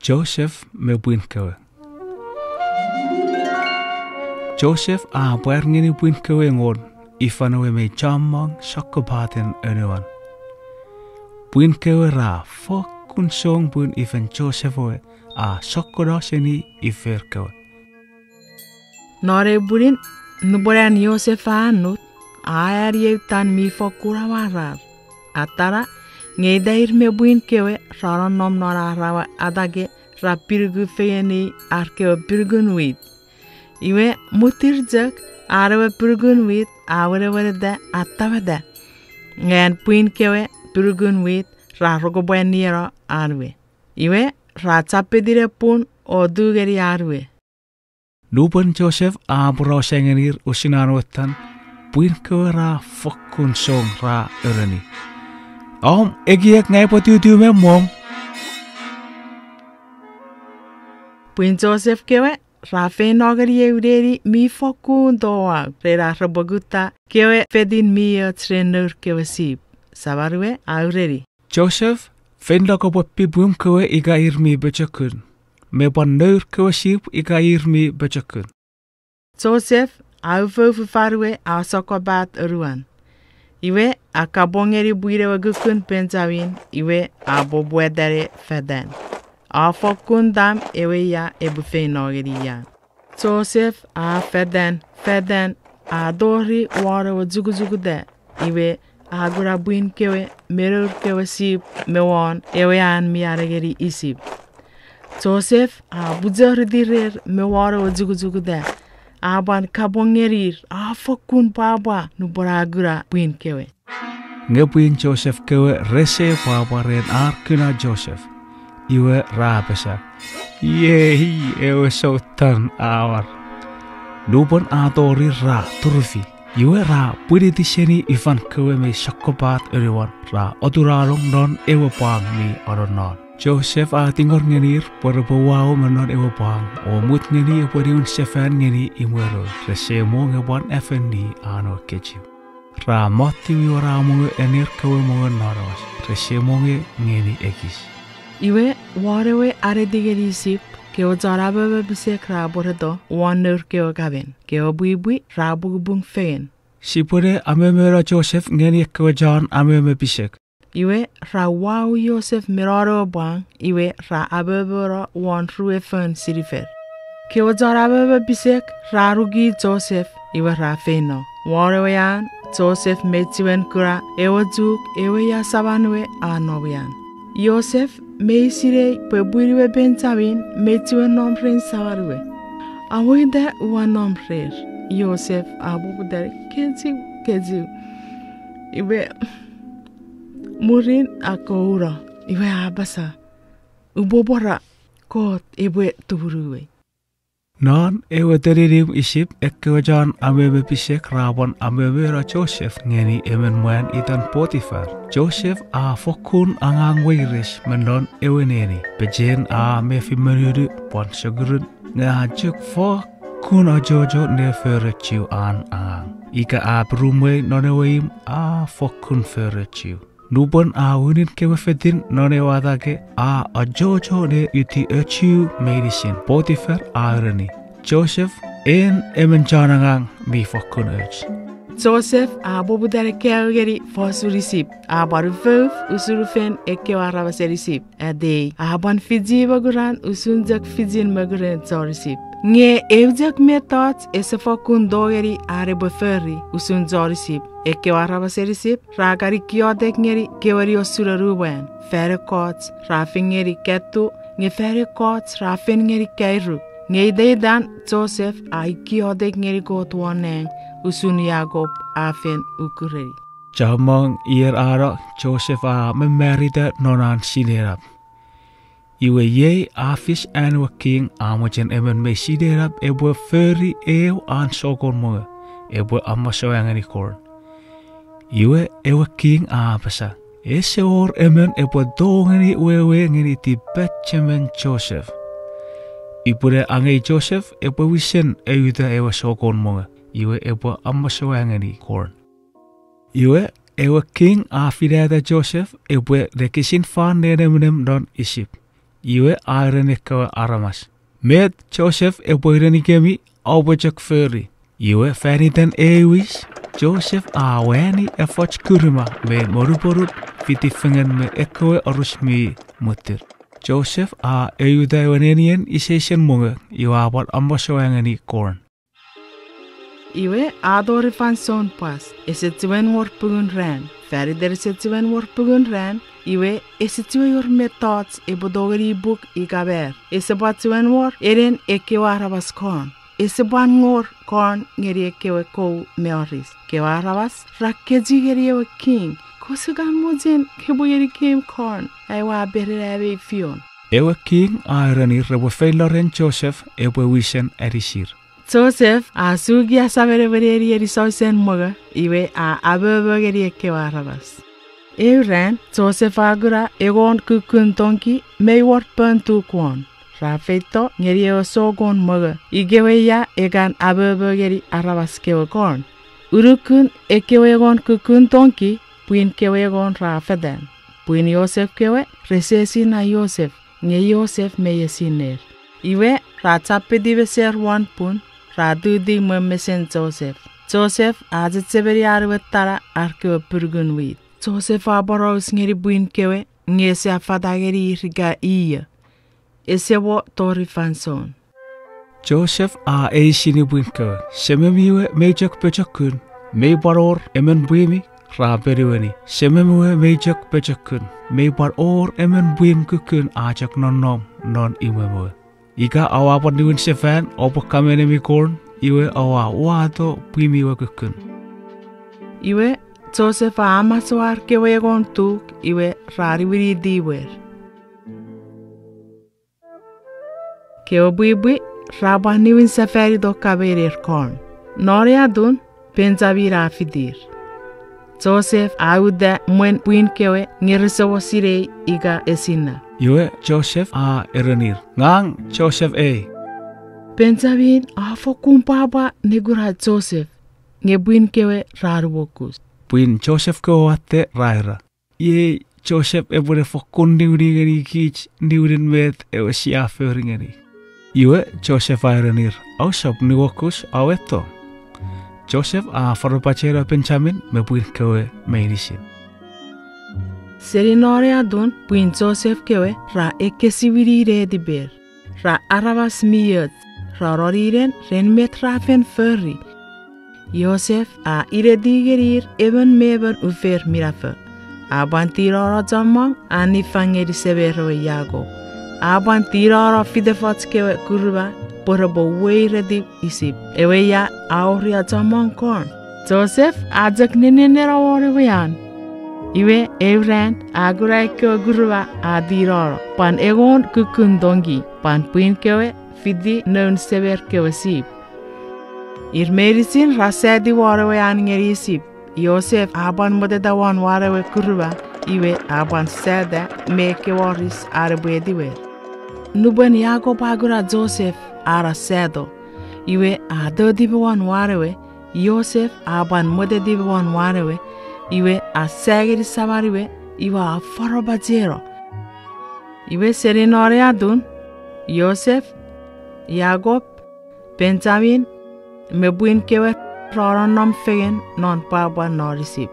Joseph me buin kewe. Joseph a buer ngini buin kewe ngon ifanawe me jamang shakabaten anyone. Buin kewe ra fokun song buin ifan Joseph we a shakora seni ifer kewe. Nore burin nuboran Joseph anut aer yeutan mi fokura warar. Atara ngedair me buin kewe raron nom nora rawa adage ra pirgu feyeni arkewe pirgun wit. Iwe mutirjak arawa pirgun wit aware da atawada. Ngan buin kewe pirgun wit ra rogo buenira arwe. Iwe ra chapedire pun odugeri arwe. Nuban Joseph a bro sengenir usinanwetan buin kewe ra fokun song ra erani. Egiek ngai potiu me mom. Buin Joseph kewe rafe nogari eureri mi fokun doa rera roboguta kewe fedin mi trenur kewe sip. Sabarwe aureri. Joseph fenda ko popi buim kewe iga irmi bechakun. Me ban nur kewe sip iga irmi bechakun. Joseph auvo farwe asokobat ruan. Iwe akabongeri buire wagukun Benjamin iwe abobwedere feden. Afokun dam ewe ya ebufe nogeri ya. Joseph a feden adori wara wajugu de. Iwe agura buin kewe merur kewe sip mewon ewe an miaregeri isip. Joseph a bujar direr mewara wajugu de. Aban kabongerir afokun baba nuboragura buin kewe. Nge buin Joseph kewe rese baba ren arkuna Joseph. Iwe rabesa. Yehi ewe sautan awar. Nuban adori ra turufi. Iwe ra pwede diseni ifan kewe me shakobat eriwan ra oduralong non ewe bang mi oronon. Joseph a tingor ngenir por bawao menon ewa bang o mut ngeni por un sefen ngeni imwero resemo ngebon FND ano keju ra moti wiora mo enir kawe mo naros resemo ngeni ekis iwe warewe are digeri sip ke o jarabe bisek ra bordo wonder ke o gaben ke o buibui ra bung fen sipore amemera Joseph ngeni kawe jan ameme bisek Iwe ra wau Joseph miraro bang iwe ra abebora wan rue fen sirifer. Ke o jar abebe bisek ra rugi Joseph iwe ra feno. Warewean Joseph mechiwen kura ewe juk ewe ya sabanwe anowian. Joseph meisire pebuiriwe Benjamin mechiwen nomren sawarwe. Awide wan nomrer. Joseph abubudere keji. Iwe Murin akoura iwe abasa ubobora kot ewe tuburuwe. Non ewe teririm isip ekkewajan amebe pisek rabon amebe ra Joseph ngeni emen mwen itan Potifar. Joseph a fokun angang weiris menon ewe neni. Bejen a mefi menudu pon segurun ngajuk fokun ajojo ne ferechiu an angang. Ika a brumwe noneweim a fokun ferechiu. Nuban a unin kewe fedin none wadage a ajojo ne uti achiu medicine Potifar arani. Joseph en emen janangang mi fokun urge. Joseph a bobudare keageri fosurisip a barufuf usurufen ekewara vaserisip a day a ban fiji baguran usunjak fijin maguren zorisip. Nge evjak methods esefokun dogeri are buferi usun zorisip. Ekewara vaserisip ragari kiodek ngeri kewari osura ruben. Fere kots rafin ngeri ketu nge fere kots rafin ngeri kairu. Nge dan Joseph a kiodek ngeri gotuaneng usun Jacob afen ukureri. Jamang ier ara Joseph a memerida nonan sinerap. Iwe ye afis anwa king amojen emen me siderap ebwe feri ew an sokon mo ebwe amma soyangani korn. Iwe ewe king apasa. Ese or emen ebwe dongeni wewe ngeni ti betchemen Joseph. Ipure angai Joseph ebwe wisen eyuda ewe sokon mo iwe ebwe amma soyangani korn. Iwe ewe king afidada Joseph ebwe rekisin fan nenem don isip. iwe airen ekkawe aramas. Met Joseph eboireni kemi aubojak feri. Iwe feriten ewis. Joseph weni efoch kurima me moruporut fitifengen me ekkawe arusmi mutir. Joseph eyuda wenenien isesien munga iwabal ambashoangani korn. Iwe adori fan son pas. Esetiwen worpugun ren. Ferider esetiwen worpugun ren. Iwe esetiwe yor methods ebodogeri book igaber. Esebatiwen wor eren ekewarabas korn. Eseban ngor korn ngeri ekewe kou meoris. Kewarabas rakkeji geri ewe king. Kosugan mojen kebo yeri kem korn. Aiwa berere fion. Ewe king ironi rebo feiloren Joseph ewe wisen erishir. Joseph sugi asabere bereri erisoisen moga. Iwe abebe geri ekewarabas. Euren Joseph agura egon kukun tonki meywort pentu kwon. Rafeito ngeri sogon moga. Igewe ya egan abebe geri arabas kewe korn. Urukun ekewe egon kukun tonki puin kewe egon rafeden. Puin Joseph kewe resesi na Joseph nge Joseph meyesiner. Iwe ratapedive ser wan pun radudi mmesen Joseph. Joseph azitseberi arwetara arkewe purgun wit. Joseph abaros ngeri buin kewe ngese afadageri riga iya. Esewo tori fanson. Joseph eishini buin kewe. Sememiwe mejak pechakun. Mei baror emen buimi raberiweni. Sememiwe mejak pechakun. Mei baror emen buim kukun ajak non non imewe. Iga awapan diwin sefen opo kamenemi korn. Iwe awa wado buimiwe kukun. Iwe Joseph amaswar kewe egon tuk iwe rariwiri diwer. Kewe buibui rabaniwin safari do kaberir korn. Nori adun pensabi rafidir. Joseph auda mwen buin kewe ngirisawo sirei iga esina. Iwe Joseph erenir. Ngang Joseph Pensabin afo kumpaba negura Joseph. Nge buin kewe raruwokus. Buin Joseph ko wate raira. Ye Joseph ebure fokun diwdingeri kich diwdin met ewe siaferingeri. Iwe Joseph airenir. Ausap niwokus aweto. Joseph farupachera Benjamin me buin kewe meirisin. Serinore adun buin Joseph kewe ra ekesibiri re diber. Ra arabas miyot. Ra roriren ren metrafen ferri. Joseph iredigerir even meben ufer mirafe. Aban tirara jamang nifangeri severo yago. Aban tirara fidefatskewe kurva porabo weiredi isip. Ewe ya auria jamang korn. Joseph ajak nenenera orewean. Iwe evren aguraike kurva adirara. Pan egon kukundongi. Pan puin kewe fidi non sever kewe sip. Irmerisin rasedi warewe angeri sip. Joseph aban modedawan warewe kurva. Iwe aban seda meke waris arbediwe. Nuben Jacob agura Joseph ara sedo. Iwe adodibewan warewe. Joseph aban modedibewan warewe. Iwe asegeri samariwe. Iwe afarobajero. Iwe serinore adun. Joseph, Jacob, Benjamin, me buin kewe roron nom fegen non pabwa norisip.